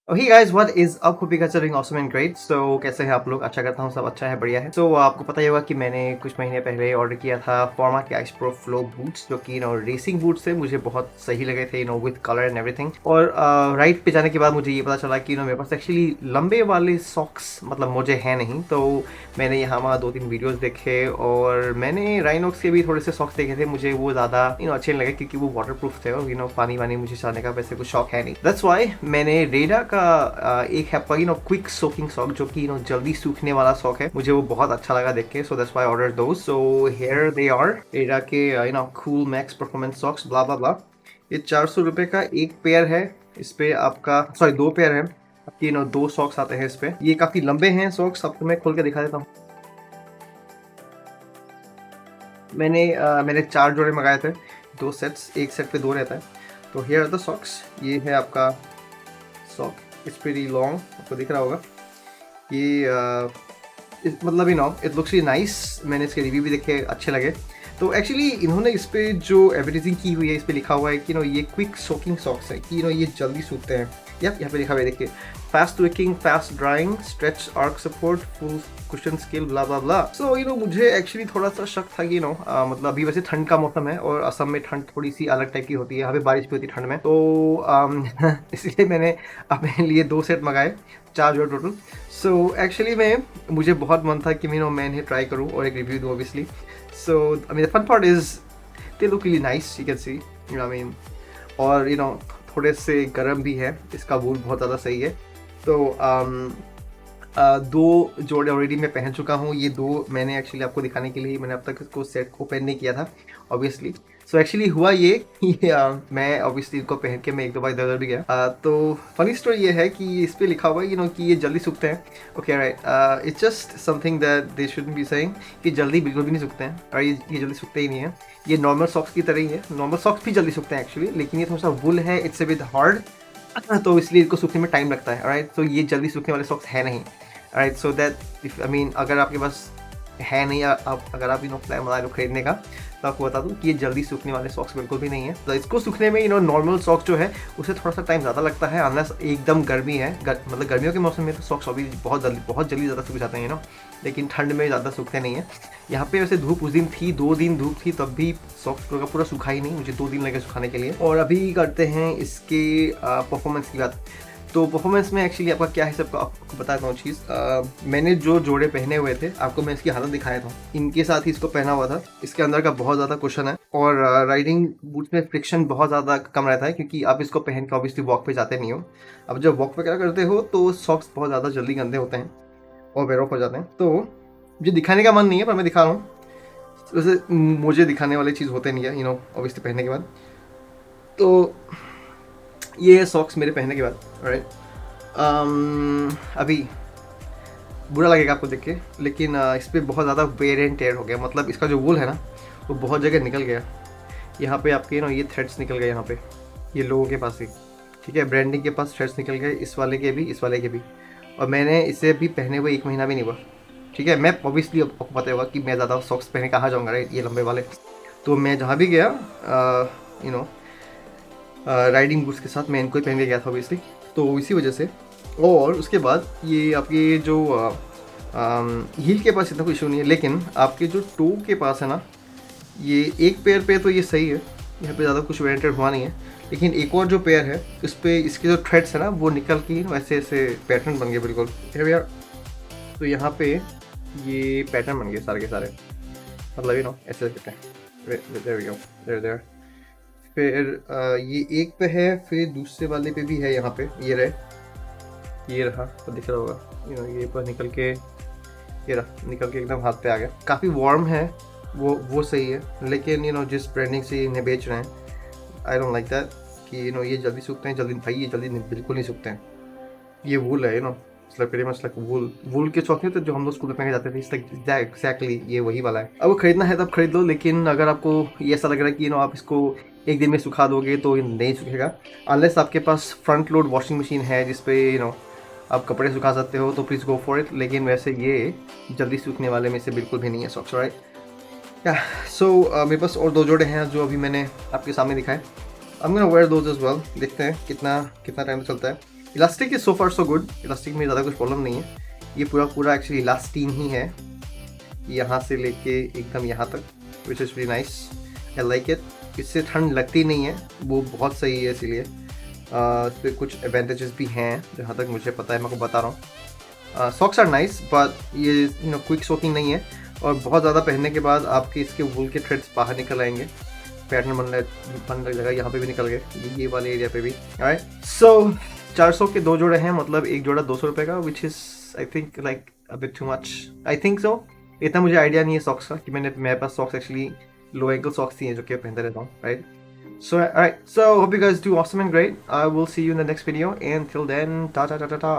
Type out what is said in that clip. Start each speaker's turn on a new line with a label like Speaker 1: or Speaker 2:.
Speaker 1: Hey guys, what is up? Hope you guys are doing awesome and great. So कैसे हैं आप लोग? आशा करता हूँ सब अच्छा है, बढ़िया है। आपको पता ही होगा कि मैंने कुछ महीने पहले ऑर्डर किया था Forma के आइस प्रो फ्लो बूट्स, जो कि रेसिंग बूट्स थे। मुझे बहुत सही लगे थे, विद कलर एंड एवरीथिंग। और राइड पे जाने के बाद मुझे ये पता चला कि मेरे पास एक्चुअली लंबे वाले सॉक्स मतलब मुझे है नहीं। तो मैंने यहाँ वहाँ 2-3 वीडियोस देखे और मैंने राइनॉक्स के भी थोड़े से सॉक्स देखे थे। मुझे वो ज़्यादा अच्छे नहीं लगे क्योंकि वो वाटर प्रूफ थे और पानी वानी मुझे चलाने का वैसे कुछ शौक है नहीं। दैट्स वाई मैंने रेडा का एक है क्विक सोकिंग सॉक, जो कि जल्दी सूखने वाला सॉक है। मुझे वो बहुत अच्छा लगा देख के, so that's why I order those. So here they are, रेडा के cool max performance socks, blah blah blah. ये 400 रुपए का एक पेयर है। इस पे आपका सॉरी 2 पेयर है आपकी, 2 सॉक्स आते हैं इस पे। ये काफी लंबे हैं सॉक्स, आपको मैं खोल के दिखा देता हूँ। मैंने 4 जोड़े मंगाए थे, 2 सेट्स, एक सेट पे 2 रहता है। तो हियर आर द सॉक्स। ये है आपका सॉक, इट्स प्रीटी लॉन्ग, आपको दिख रहा होगा। ये मतलब इट लुक्स रियली नाइस। मैंने इसके रिव्यू भी देखे, अच्छे लगे। तो एक्चुअली इन्होंने इस पे जो एडवर्टाइजिंग की हुई है, इस पे लिखा हुआ है कि ये क्विक सोकिंग सॉक्स है, कि ये जल्दी सूखते हैं। यहाँ पे लिखा हुआ है, देखिए, fast wicking, fast drying, stretch arch support, full cushion skill, blah blah blah. So मुझे एक्चुअली थोड़ा सा शक था कि मतलब अभी वैसे ठंड का मौसम है और असम में ठंड थोड़ी सी अलग टाइप की होती है। यहाँ पे बारिश भी होती है ठंड में। तो इसलिए मैंने अपने लिए 2 सेट मंगाए, 4 जो टोटल। सो एक्चुअली मुझे बहुत मन था कि मैं इन्हें ट्राई करूँ और एक रिव्यू दूँ obviously. So I mean the fun part is they look really nice, you can see, I mean. और थोड़े से गर्म भी है, इसका वूल बहुत ज़्यादा सही है। तो 2 जोड़े ऑलरेडी मैं पहन चुका हूँ। ये 2 मैंने एक्चुअली आपको दिखाने के लिए मैंने अब तक इसको सेट को पहन नहीं किया था ऑब्वियसली। सो एक्चुअली हुआ ये कि मैं ऑब्वियसली इनको पहन के मैं 1-2 बार इधर भी गया। तो फनी स्टोरी ये है कि इस पे लिखा हुआ है कि ये जल्दी सूखते हैं। Okay right, it's just something that they shouldn't be saying कि जल्दी बिल्कुल भी नहीं सूखते हैं, और ये जल्दी सूखते ही नहीं है। ये नॉर्मल सॉक्स की तरह ही है। नॉर्मल सॉक्स भी जल्दी सूखते हैं एक्चुअली, लेकिन ये थोड़ा सा वुल है, इट्स अ बिट हार्ड, तो इसलिए इसको सूखने में टाइम लगता है। राइट, तो ये जल्दी सूखने वाले सॉक्स है नहीं। Right, so that if I mean अगर आपके पास है नहीं, अगर आप प्लान बना रहे हो खरीदने का, तो आपको बता दूं कि ये जल्दी सूखने वाले सॉक्स बिल्कुल भी नहीं है। तो इसको सूखने में नॉर्मल सॉक्स जो है उससे थोड़ा सा टाइम ज़्यादा लगता है, अनलेस एकदम गर्मी है। मतलब गर्मियों के मौसम में तो सॉक्स अभी बहुत जल्दी ज़्यादा सूख जाते हैं लेकिन ठंड में ज़्यादा सूखते नहीं है। यहाँ पे वैसे धूप उस दिन थी, 2 दिन धूप थी, तब भी सॉक्स पूरा सूखा ही नहीं, मुझे 2 दिन लगे सुखाने के लिए। और अभी करते हैं इसके परफॉर्मेंस की बात। तो परफॉर्मेंस में एक्चुअली आपका क्या है, सबको आपको बताता हूँ चीज़। मैंने जो जोड़े पहने हुए थे, आपको मैं इसकी हालत दिखाया था, इनके साथ ही इसको पहना हुआ था। इसके अंदर का बहुत ज़्यादा कुशन है और राइडिंग बूट्स में फ्रिक्शन बहुत ज़्यादा कम रहता है, क्योंकि आप इसको पहन के ऑब्वियसली वॉक पे जाते नहीं हो। अब जब वॉक वगैरह करते हो तो सॉक्स बहुत ज़्यादा जल्दी गंदे होते हैं और वेयर ऑफ हो जाते हैं। तो मुझे दिखाने का मन नहीं है, पर मैं दिखा रहा हूँ। वैसे मुझे दिखाने वाली चीज़ होते नहीं है ऑब्वियसली पहनने के बाद। तो ये है सॉक्स मेरे पहनने के बाद। राइट, अभी बुरा लगेगा आपको देख के, लेकिन इस पर बहुत ज़्यादा वेयर एंड टेयर हो गया। मतलब इसका जो वूल है ना, वो बहुत जगह निकल गया। यहाँ पे आपके ये थ्रेड्स निकल गए, यहाँ पे ये लोगों के पास ही, ठीक है, ब्रांडिंग के पास थ्रेड्स निकल गए, इस वाले के भी, इस वाले के भी। और मैंने इसे अभी पहने हुए 1 महीना भी नहीं हुआ, ठीक है। मैं ऑब्वियसली आपको पता होगा कि मैं ज़्यादा सॉक्स पहने कहाँ जाऊँगा, राइट, ये लंबे वाले। तो मैं जहाँ भी गया राइडिंग बूट्स के साथ मैं इनको ही पहन के गया था ऑब्वियसली, तो इसी वजह से। और उसके बाद ये आपके जो हील के पास इतना कोई इशू नहीं है, लेकिन आपके जो टो के पास है ना, ये एक पेयर पे तो ये सही है, यहाँ पे ज़्यादा कुछ वेरिएंटेड हुआ नहीं है। लेकिन एक और जो पेयर है, इस पर इसके जो थ्रेड्स है ना, वो निकल के वैसे ऐसे पैटर्न बन गए बिल्कुल यार। तो यहाँ पे ये पैटर्न बन गए सारे के सारे, मतलब ऐसे करते हैं। फिर ये एक पे है, फिर दूसरे वाले पे भी है, यहाँ पे ये रहा, तो दिख रहा होगा। ये पर निकल के, ये रहा, निकल के एकदम हाथ पे आ गया। काफ़ी वार्म है, वो सही है, लेकिन जिस ब्रांडिंग से इन्हें बेच रहे हैं, आई डोंट लाइक दैट कि ये जल्दी सूखते हैं। जल्दी भाई, ये जल्दी बिल्कुल नहीं सूखते हैं। ये वूल है मतलब pretty much like वूल के चौक नहीं होते जो हम लोग स्कूल में पहने जाते थे, एग्जैक्टली ये वही वाला है। अब खरीदना है तब खरीद लो, लेकिन अगर आपको ये ऐसा लग रहा है कि आप इसको एक दिन में सुखा दोगे तो नहीं सूखेगा, अनलेस आपके पास फ्रंट लोड वॉशिंग मशीन है जिसपे आप कपड़े सुखा सकते हो, तो प्लीज़ गो फॉर इट। लेकिन वैसे ये जल्दी सूखने वाले में से बिल्कुल भी नहीं है सॉक्स, राइट। या सो मेरे पास और 2 जोड़े हैं जो अभी मैंने आपके सामने दिखाए। I'm gonna wear those as well, देखते हैं कितना टाइम चलता है। Elastic is so far so good, elastic में ज़्यादा कुछ प्रॉब्लम नहीं है। ये पूरा पूरा एक्चुअली इलास्टीन ही है, यहाँ से लेके एकदम यहाँ तक, which is very nice, I like it. इससे ठंड लगती नहीं है, वो बहुत सही है, इसीलिए इस पर कुछ एडवांटेजेस भी हैं जहाँ तक मुझे पता है, मैं आपको बता रहा हूँ। सॉक्स आर नाइस बट ये क्विक सोकिंग नहीं है, और बहुत ज़्यादा पहनने के बाद आपके इसके वूल के थ्रेड्स बाहर निकल आएंगे, पैटर्न बनने लग जाएगा, यहाँ पे भी निकल गए, ये वाले एरिया पे भी। राइट, सो 400 के 2 जोड़े हैं, मतलब एक जोड़ा 200 रुपये का, which is I think like a bit too much, I think so. इतना मुझे आइडिया नहीं है सॉक्स का कि मेरे पास socks actually low ankle socks ही हैं जो कि पहनते रहता हूँ, right. So, alright, so hope you guys do awesome and great. I will see you in the next video, and till then, ta ta ta ta ta.